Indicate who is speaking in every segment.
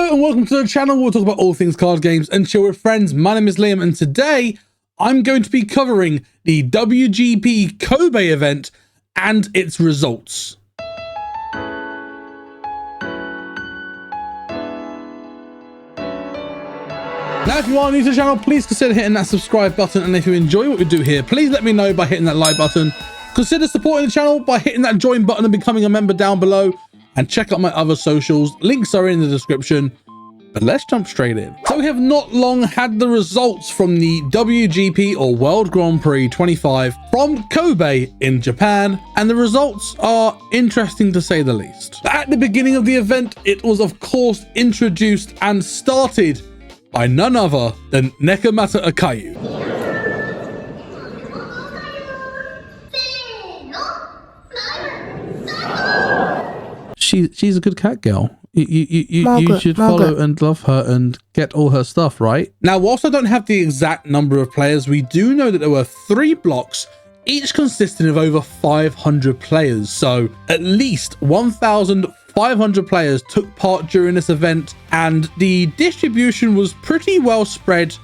Speaker 1: Hello and welcome to the channel where we'll talk about all things card games and chill with friends. My name is Liam and today I'm going to be covering the WGP Kobe event and its results. Now, if you are new to the channel, please consider hitting that subscribe button, and if you enjoy what we do here, please let me know by hitting that like button. Consider supporting the channel by hitting that join button and becoming a member down below, and check out my other socials. Links are in the description. But let's jump straight in. So we have not long had the results from the WGP or World Grand Prix 25 from Kobe in Japan, and the results are interesting to say the least. At the beginning of the event, it was of course introduced and started by none other than Nekomata Akayu. She's a good cat girl. You should follow and love her and get all her stuff, right? Now, whilst I don't have the exact number of players, we do know that there were 3 blocks, each consisting of over 500 players. So at least 1,500 players took part during this event, and the distribution was pretty well spread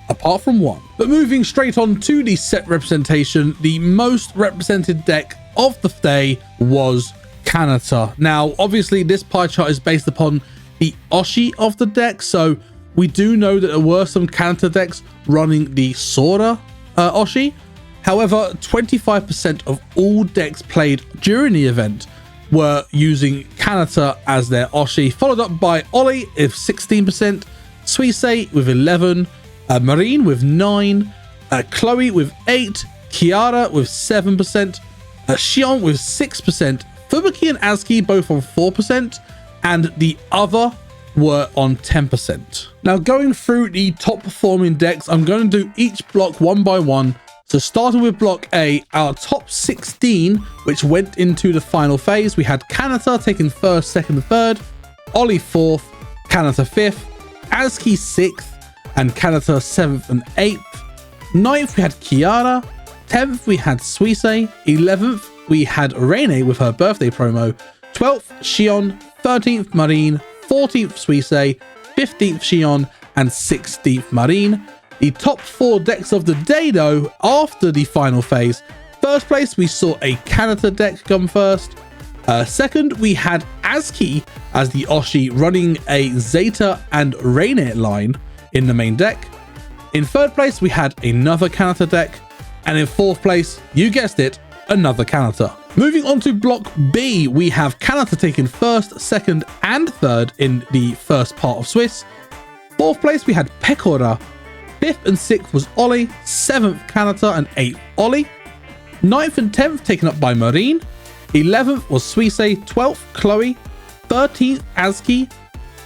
Speaker 1: apart from one. But moving straight on to the set representation, the most represented deck of the day was Kanata. Now, obviously, this pie chart is based upon the Oshi of the deck, so we do know that there were some Kanata decks running the Sora Oshi. However, 25% of all decks played during the event were using Kanata as their Oshi, followed up by Oli with 16%, Suisei with 11%, Marine with 9%, Chloe with 8%, Kiara with 7%, Shion with 6%, Fubuki and Azuki both on 4%, and the other were on 10%. Now, going through the top performing decks, I'm going to do each block one by one. So starting with block A, our top 16, which went into the final phase, we had Kanata taking 1st, 2nd, 3rd, Oli 4th, Kanata 5th, Azuki 6th, and Kanata 7th and 8th. 9th, we had Kiara. 10th, we had Suisei. 11th, we had Reine with her birthday promo. 12th, Shion. 13th, Marine. 14th, Suisei. 15th, Shion. And 16th, Marine. The top 4 decks of the day, though, after the final phase. First place, we saw a Kanata deck come first. Second, we had Azuki as the Oshi running a Zeta and Reine line in the main deck. In 3rd place, we had another Kanata deck. And in 4th place, you guessed it, another Kanata. Moving on to block B, we have Kanata taking 1st, 2nd, and 3rd in the first part of Swiss. 4th place, we had Pekora. 5th and 6th was Oli. 7th, Kanata, and 8th, Oli. 9th and 10th taken up by Marine. 11th was Suisei. 12th, Chloe. 13th, Azuki.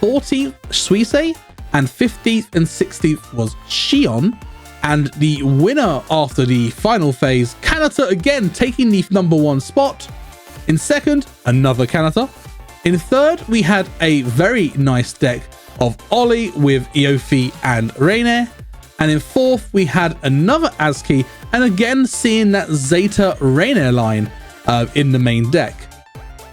Speaker 1: 14th, Suisei. And 15th and 16th was Shion. And the winner after the final phase, Kanata again taking the #1 spot. In 2nd, another Kanata. In 3rd, we had a very nice deck of Oli with Iofi and Reine. And in 4th, we had another Azuki, and again seeing that Zeta Reine line in the main deck.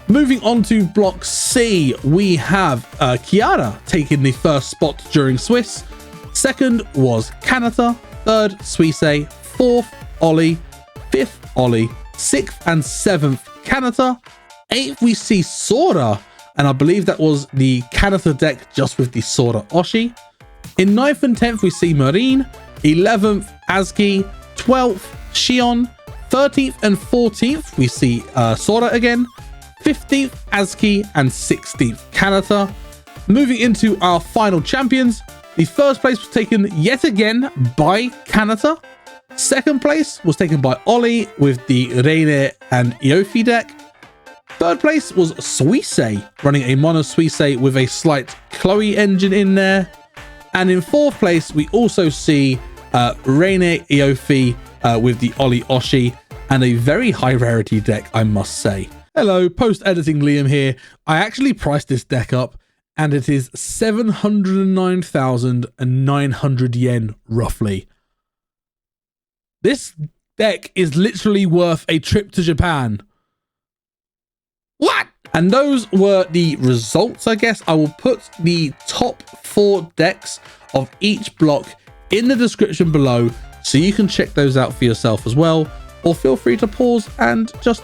Speaker 1: Moving on to block C, we have Kiara taking the 1st spot during Swiss. 2nd was Kanata. 3rd, Suisei. 4th, Oli. 5th, Oli. 6th and 7th, Kanata. 8th, we see Sora, and I believe that was the Kanata deck just with the Sora Oshi. In 9th and 10th, we see Marine. 11th, Azuki. 12th, Shion. 13th and 14th, we see Sora again. 15th, Azuki, and 16th, Kanata. Moving into our final champions, the 1st place was taken yet again by Kanata. 2nd place was taken by Oli with the Reine and Iofi deck. 3rd place was Suisei, running a mono Suisei with a slight Chloe engine in there. And in 4th place, we also see Reine Iofi with the Oli Oshi, and a very high rarity deck, I must say. Hello, post-editing Liam here. I actually priced this deck up, and it is 709,900 yen, roughly. This deck is literally worth a trip to Japan. What? And those were the results, I guess. I will put the top 4 decks of each block in the description below so you can check those out for yourself as well, or feel free to pause and just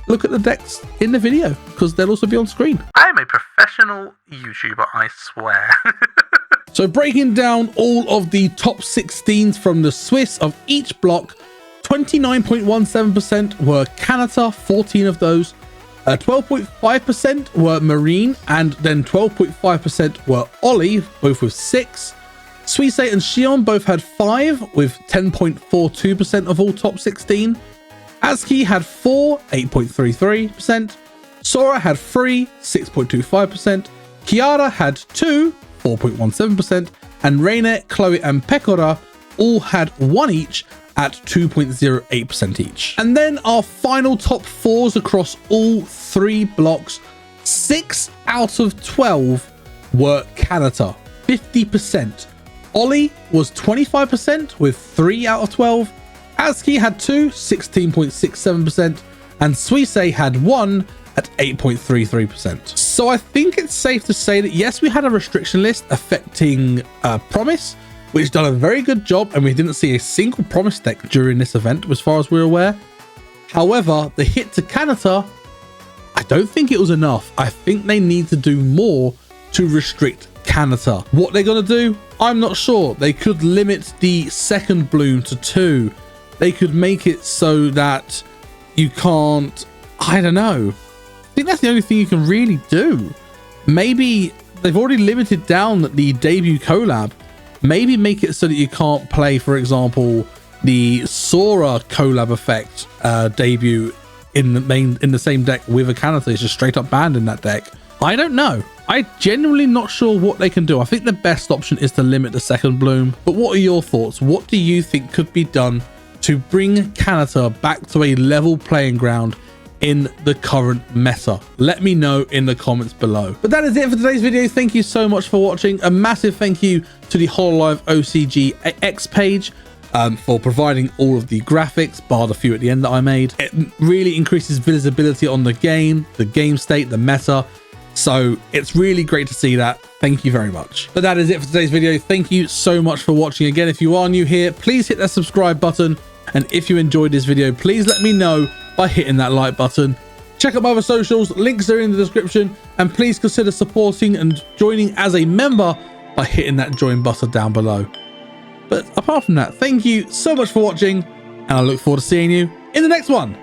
Speaker 1: look at the decks in the video because they'll also be on screen. I am a professional YouTuber, I swear. So breaking down all of the top 16s from the Swiss of each block, 29.17% were Kanata, 14 of those. 12.5% were Marine, and then 12.5% were Oli, both with 6. Suisse and Xion both had 5 with 10.42% of all top 16. Aski had 4, 8.33%. Sora had 3, 6.25%. Kiara had 2, 4.17%. And Reyne, Chloe, and Pekora all had 1 each at 2.08% each. And then our final top 4s across all 3 blocks, 6 out of 12 were Kanata, 50%. Oli was 25% with 3 out of 12. Aski had 2, 16.67%, and Suisse had 1 at 8.33%. So I think it's safe to say that yes, we had a restriction list affecting Promise, which done a very good job, and we didn't see a single Promise deck during this event as far as we're aware. However, the hit to Kanata, I don't think it was enough. I think they need to do more to restrict Kanata. What they're going to do, I'm not sure. They could limit the second bloom to 2. They could make it so that you can't, I don't know. I think that's the only thing you can really do. Maybe they've already limited down the debut collab. Maybe make it so that you can't play, for example, the Sora collab effect debut in the same deck with a Kanata. It's just straight up banned in that deck. I don't know. I'm genuinely not sure what they can do. I think the best option is to limit the second bloom. But what are your thoughts? What do you think could be done to bring Kanata back to a level playing ground in the current meta? Let me know in the comments below. But that is it for today's video. Thank you so much for watching. A massive thank you to the Hololive OCG X page for providing all of the graphics, bar the few at the end that I made. It really increases visibility on the game state, the meta. So it's really great to see that. Thank you very much. But that is it for today's video. Thank you so much for watching. Again, if you are new here, please hit that subscribe button. And if you enjoyed this video, please let me know by hitting that like button. Check out my other socials, links are in the description, and please consider supporting and joining as a member by hitting that join button down below. But apart from that, thank you so much for watching, and I look forward to seeing you in the next one.